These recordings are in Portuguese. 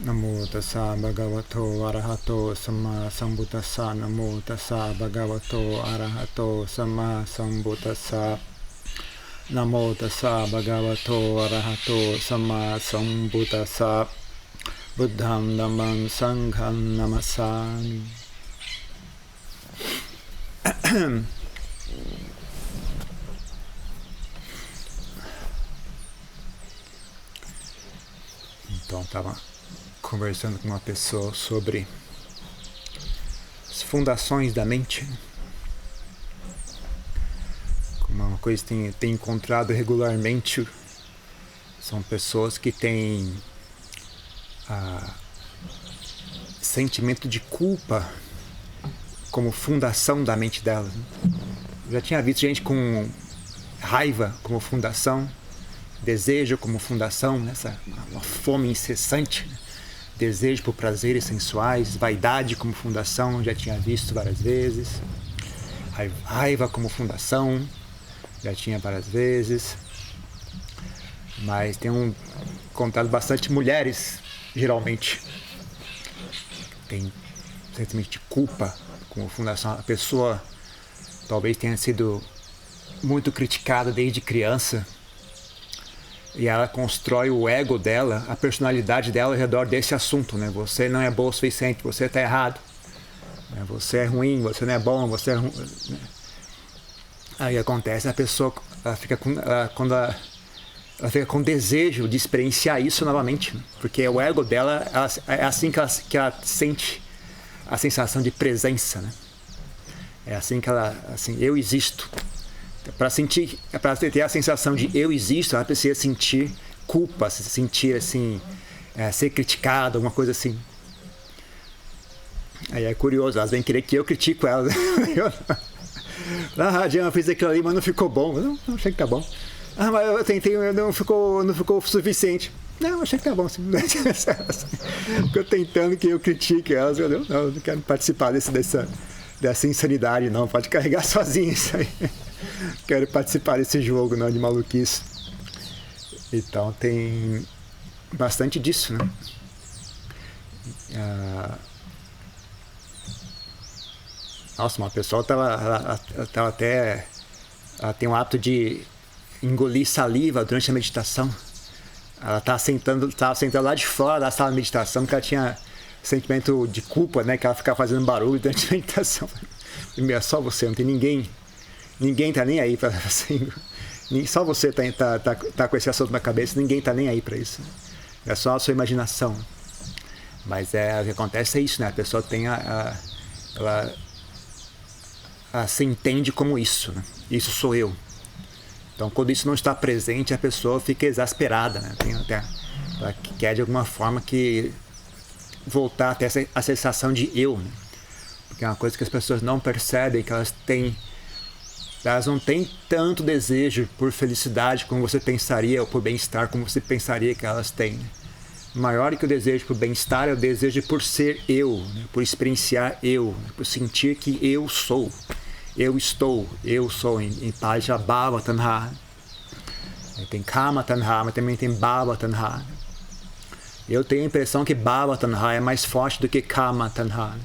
Namo tassa bhagavato arahato samma sambuddhassa. Namo tassa bhagavato arahato samma sambuddhassa. Namo tassa bhagavato arahato samma sambuddhassa. Buddham dhammam sangham namassami. Então, estava conversando com uma pessoa sobre as fundações da mente. Uma coisa que tem encontrado regularmente são pessoas que têm sentimento de culpa como fundação da mente delas. Eu já tinha visto gente com raiva como fundação, desejo como fundação, uma fome incessante, desejo por prazeres sensuais, vaidade como fundação, já tinha visto várias vezes, raiva como fundação, já tinha várias vezes, mas tenho encontrado bastante mulheres, geralmente, tem sentimento de culpa como fundação. A pessoa talvez tenha sido muito criticada desde criança, e ela constrói o ego dela, a personalidade dela ao redor desse assunto, né? Você não é bom o suficiente, você está errado, né? Você é ruim, você não é bom, você é ruim. Aí acontece, a pessoa ela fica com desejo de experienciar isso novamente, né? Porque o ego dela, é assim que ela sente a sensação de presença, né? É assim que ela, assim, eu existo. Para ter a sensação de eu existo, ela precisa sentir culpa, se sentir assim, ser criticada, alguma coisa assim. Aí é curioso, elas vêm querer que eu critico elas. Diana, eu fiz aquilo ali, mas não ficou bom. Eu não achei que tá bom. Mas eu tentei, não ficou suficiente. Não, achei que tá bom. Ficou tentando que eu critique elas. Eu não quero participar dessa insanidade, não. Pode carregar sozinho isso aí. Quero participar desse jogo, não, de maluquice. Então tem bastante disso, né? Nossa, uma pessoa ela tem um hábito de engolir saliva durante a meditação. Ela estava sentando lá de fora da sala de meditação, porque ela tinha sentimento de culpa, né? Que ela ficava fazendo barulho durante a meditação. É só você, não tem ninguém. Ninguém tá nem aí para assim, só você tá com esse assunto na cabeça, ninguém tá nem aí para isso. É só a sua imaginação. Mas o que acontece é isso, né? A pessoa tem ela se entende como isso, né? Isso sou eu. Então, quando isso não está presente, a pessoa fica exasperada, né? Ela quer de alguma forma que voltar até a sensação de eu, né? Porque é uma coisa que as pessoas não percebem, que elas não têm tanto desejo por felicidade como você pensaria, ou por bem-estar como você pensaria que elas têm, né? Maior que o desejo por bem-estar é o desejo por ser eu, né? Por experienciar eu, né? Por sentir que eu sou, eu estou, eu sou. Em Pali Bhava Tanha. Tem Kama Tanha, mas também tem Bhava Tanha. Eu tenho a impressão que Bhava Tanha é mais forte do que Kama Tanha.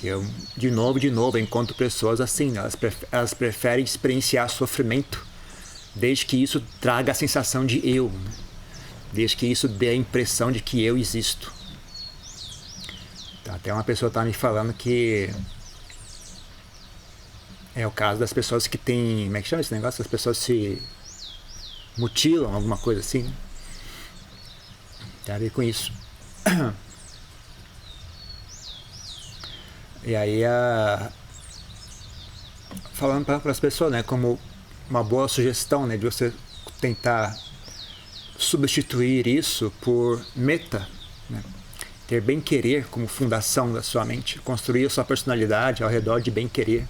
Eu, de novo, encontro pessoas assim, né? Elas preferem experienciar sofrimento desde que isso traga a sensação de eu, né? Desde que isso dê a impressão de que eu existo. Então, até uma pessoa estava me falando que é o caso das pessoas que têm, como é que chama esse negócio? As pessoas se mutilam, alguma coisa assim, né? Tem a ver com isso. E aí, falando para as pessoas, né, como uma boa sugestão, né, de você tentar substituir isso por meta, né, ter bem-querer como fundação da sua mente, construir a sua personalidade ao redor de bem-querer.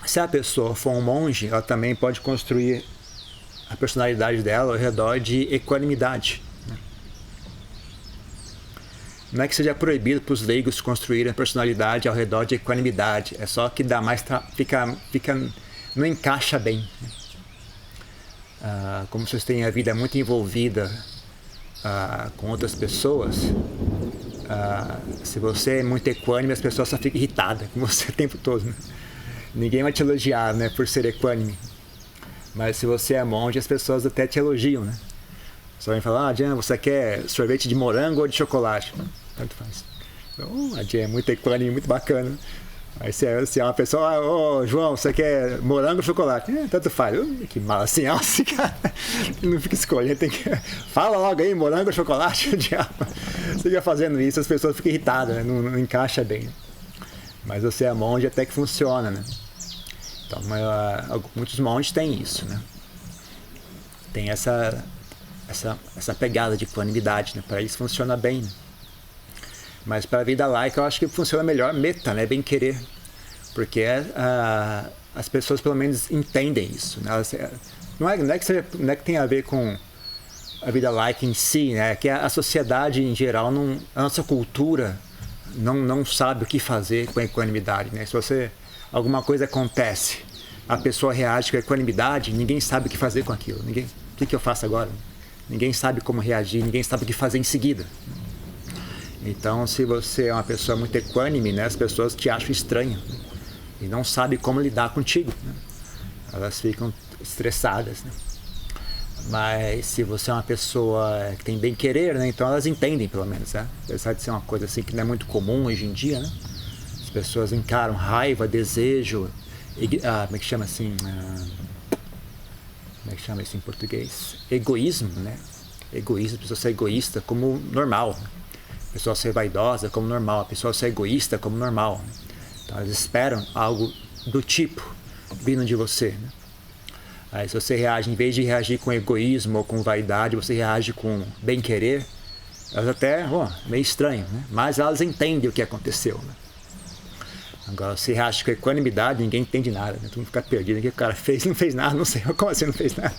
Se a pessoa for um monge, ela também pode construir a personalidade dela ao redor de equanimidade, né? Não é que seja proibido para os leigos construírem a personalidade ao redor de equanimidade, é só que dá mais fica não encaixa bem. Como vocês têm a vida muito envolvida com outras pessoas, se você é muito equânime, as pessoas só ficam irritadas com você o tempo todo, né? Ninguém vai te elogiar, né, por ser equânime. Mas se você é monge, as pessoas até te elogiam, né? Só vem falar, Jan, você quer sorvete de morango ou de chocolate? Tanto faz. Então, a Jan é muito equânime, muito bacana. Aí se é uma pessoa, João, você quer morango ou chocolate? Tanto faz. Que mala assim, alça, cara. Não fica escolhendo, tem que... Fala logo aí, morango ou chocolate? Você fica fazendo isso, as pessoas ficam irritadas, né? Não encaixa bem. Mas você é monge, até que funciona, né? Então, muitos monges têm isso, né? Tem essa pegada de equanimidade, né? Para eles funciona bem, né? Mas para a vida laica eu acho que funciona melhor meta, né? Bem querer. Porque as pessoas pelo menos entendem isso, né? Não é que tem a ver com a vida laica em si, né? É que a sociedade em geral, a nossa cultura não sabe o que fazer com a equanimidade, né? Se alguma coisa acontece, a pessoa reage com a equanimidade, ninguém sabe o que fazer com aquilo. O que eu faço agora? Ninguém sabe como reagir, ninguém sabe o que fazer em seguida. Então, se você é uma pessoa muito equânime, né, as pessoas te acham estranho, né, e não sabem como lidar contigo, né? Elas ficam estressadas, né? Mas se você é uma pessoa que tem bem querer, né, então elas entendem pelo menos, né? Apesar de ser uma coisa assim que não é muito comum hoje em dia, né? As pessoas encaram raiva, desejo, como é que chama assim? Como é que chama isso em português? Egoísmo, né? Egoísmo, a pessoa ser egoísta como normal, né? A pessoa ser vaidosa como normal, a pessoa ser egoísta como normal, né? Então elas esperam algo do tipo vindo de você, né? Aí se você reage, em vez de reagir com egoísmo ou com vaidade, você reage com bem-querer, elas até, meio estranho, né? Mas elas entendem o que aconteceu, né? Agora, se reage com equanimidade, ninguém entende nada, né? Todo mundo fica perdido, o que o cara fez, não fez nada, não sei, como assim não fez nada?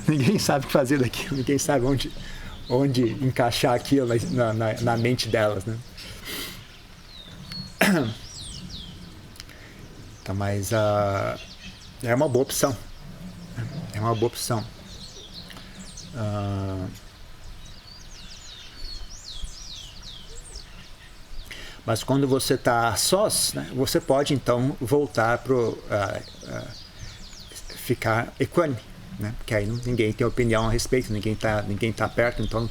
Ninguém sabe o que fazer daquilo, ninguém sabe onde encaixar aquilo na mente delas, né? Então, mas é uma boa opção. É uma boa opção. Mas quando você está sós, né, você pode então voltar para ficar equânime, né? Porque aí ninguém tem opinião a respeito, ninguém tá perto, então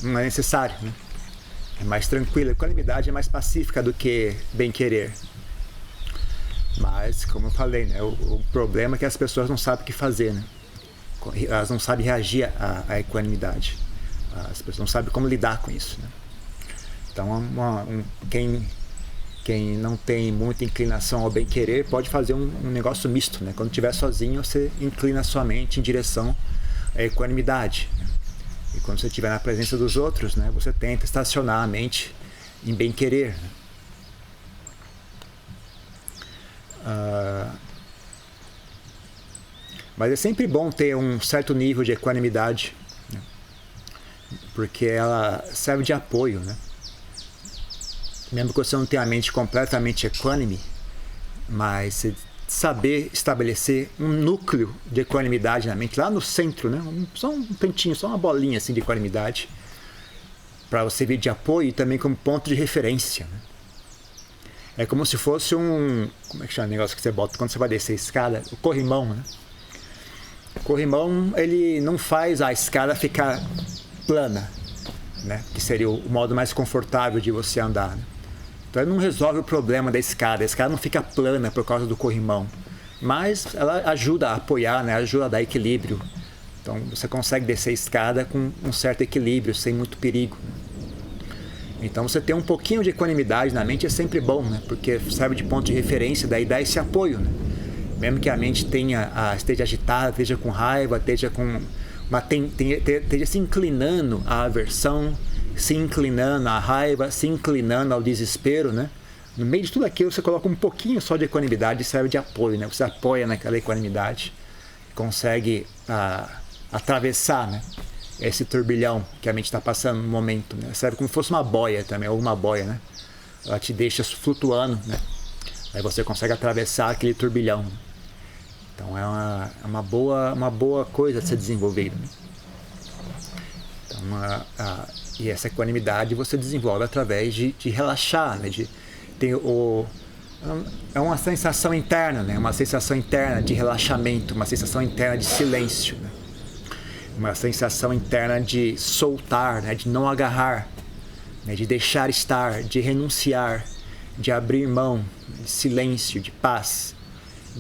não é necessário, né? É mais tranquilo, a equanimidade é mais pacífica do que bem-querer. Mas, como eu falei, né, o problema é que as pessoas não sabem o que fazer, né? Elas não sabem reagir à equanimidade. As pessoas não sabem como lidar com isso, né? Então, quem não tem muita inclinação ao bem-querer pode fazer um negócio misto, né? Quando estiver sozinho, você inclina a sua mente em direção à equanimidade, né? E quando você estiver na presença dos outros, né, você tenta estacionar a mente em bem-querer, né? Mas é sempre bom ter um certo nível de equanimidade, né? Porque ela serve de apoio, né? Mesmo que você não tenha a mente completamente equânime, mas você saber estabelecer um núcleo de equanimidade na mente, lá no centro, né? Só um cantinho, só uma bolinha assim de equanimidade, para você vir de apoio e também como ponto de referência, né? É como se fosse como é que chama o negócio que você bota quando você vai descer a escada? O corrimão, né? O corrimão, ele não faz a escada ficar plana, né? Que seria o modo mais confortável de você andar, né? Então ele não resolve o problema da escada. A escada não fica plana por causa do corrimão, mas ela ajuda a apoiar, né? Ajuda a dar equilíbrio. Então você consegue descer a escada com um certo equilíbrio, sem muito perigo. Então você ter um pouquinho de equanimidade na mente é sempre bom, né? Porque serve de ponto de referência, daí dá esse apoio, né? Mesmo que a mente esteja agitada, esteja com raiva, esteja se inclinando à aversão, se inclinando à raiva, se inclinando ao desespero, né? No meio de tudo aquilo, você coloca um pouquinho só de equanimidade e serve de apoio, né? Você apoia naquela equanimidade, consegue atravessar, né, esse turbilhão que a mente está passando no momento, né? Serve como se fosse uma boia também, ou uma boia, né? Ela te deixa flutuando, né? Aí você consegue atravessar aquele turbilhão. Então é uma boa coisa de ser desenvolvida. Então, e essa equanimidade você desenvolve através de relaxar, né? É uma sensação interna, né? Uma sensação interna de relaxamento, uma sensação interna de silêncio, né? Uma sensação interna de soltar, né? De não agarrar, né? De deixar estar, de renunciar, de abrir mão, de silêncio, de paz,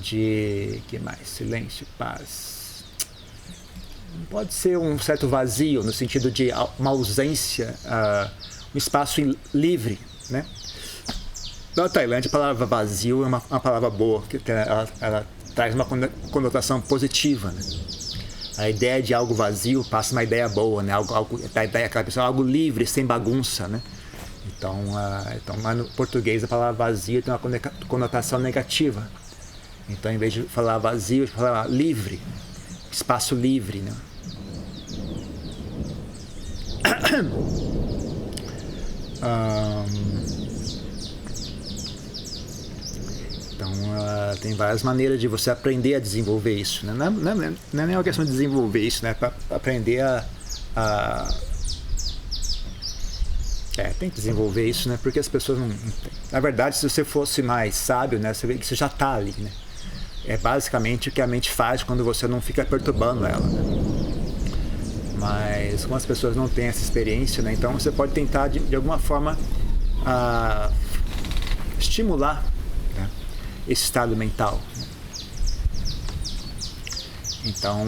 que mais? Silêncio, paz. Pode ser um certo vazio, no sentido de uma ausência, um espaço livre, né? Na Tailândia, a palavra vazio é uma palavra boa, que ela traz uma conotação positiva, né? A ideia de algo vazio passa uma ideia boa, né? A ideia aquela pessoa, algo livre, sem bagunça, né? Então, mas no português a palavra vazio tem uma conotação negativa. Então, em vez de falar vazio, a gente fala livre, espaço livre, né? Então, tem várias maneiras de você aprender a desenvolver isso, né? Não é nem uma questão de desenvolver isso, né? Para aprender tem que desenvolver isso, né? Porque as pessoas não têm. Na verdade, se você fosse mais sábio, né? Você vê que você já está ali, né? É basicamente o que a mente faz quando você não fica perturbando ela, né? Mas como as pessoas não têm essa experiência, né? Então você pode tentar de alguma forma estimular, né? Esse estado mental. Então,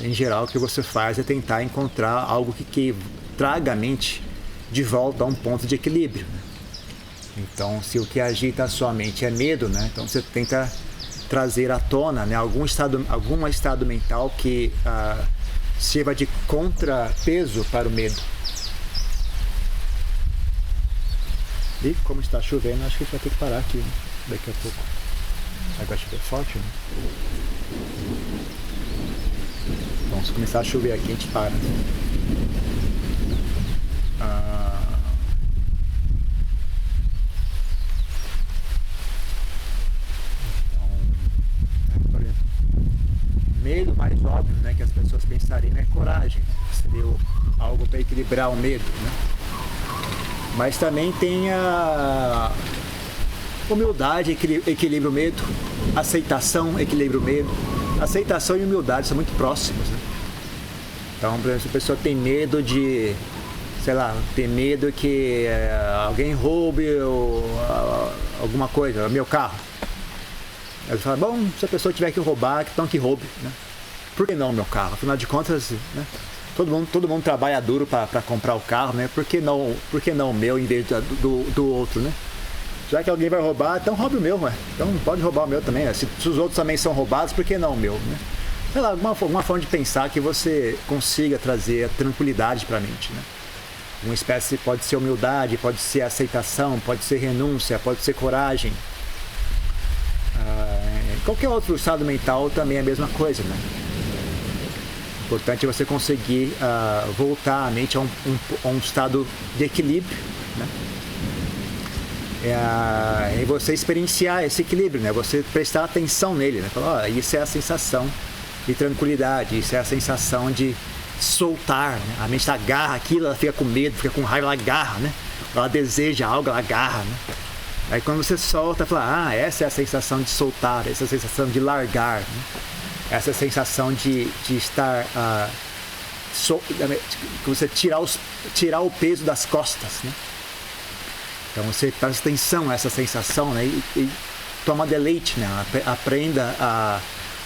em geral, o que você faz é tentar encontrar algo que traga a mente de volta a um ponto de equilíbrio, né? Então, se o que agita a sua mente é medo, né? Então você tenta trazer à tona, né? Algum estado mental que sirva de contrapeso para o medo. E como está chovendo, acho que a gente vai ter que parar aqui, né? Daqui a pouco. Aí vai chover forte, né? Então, se começar a chover aqui, a gente para. Medo mais óbvio, né, que as pessoas pensariam é coragem, seria algo para equilibrar o medo, né? Mas também tem a humildade, equilibra o medo, aceitação, equilibra o medo. Aceitação e humildade são muito próximos, né? Então, por exemplo, se a pessoa tem medo de, sei lá, tem medo que alguém roube alguma coisa, meu carro. Aí você fala, bom, se a pessoa tiver que roubar, então que roube, né? Por que não meu carro? Afinal de contas, né? Todo mundo trabalha duro para comprar o carro, né? Por que não o meu em vez do outro, né? Já que alguém vai roubar, então roube o meu, né? Então pode roubar o meu também, né? Se os outros também são roubados, por que não o meu, né? Sei lá, alguma forma de pensar que você consiga trazer a tranquilidade para a mente, né? Uma espécie pode ser humildade, pode ser aceitação, pode ser renúncia, pode ser coragem. Qualquer outro estado mental também é a mesma coisa, né? O importante é você conseguir voltar a mente a um estado de equilíbrio, né? E você experienciar esse equilíbrio, né? Você prestar atenção nele, né? Falar, isso é a sensação de tranquilidade, isso é a sensação de soltar, né? A mente agarra aquilo, ela fica com medo, fica com raiva, ela agarra, né? Ela deseja algo, ela agarra, né? Aí quando você solta, fala, essa é a sensação de soltar, essa é a sensação de largar, né? Essa é a sensação de estar, você tirar o peso das costas, né? Então você presta atenção a essa sensação, né? E toma deleite, né? Aprenda a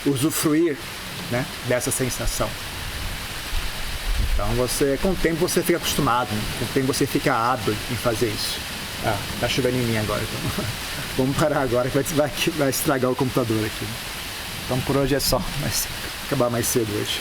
usufruir, né? Dessa sensação. Então com o tempo você fica acostumado, né? Com o tempo você fica hábil em fazer isso. Tá chovendo em mim agora, então vamos parar agora que vai estragar o computador aqui. Então por hoje é só, mas acabar mais cedo hoje.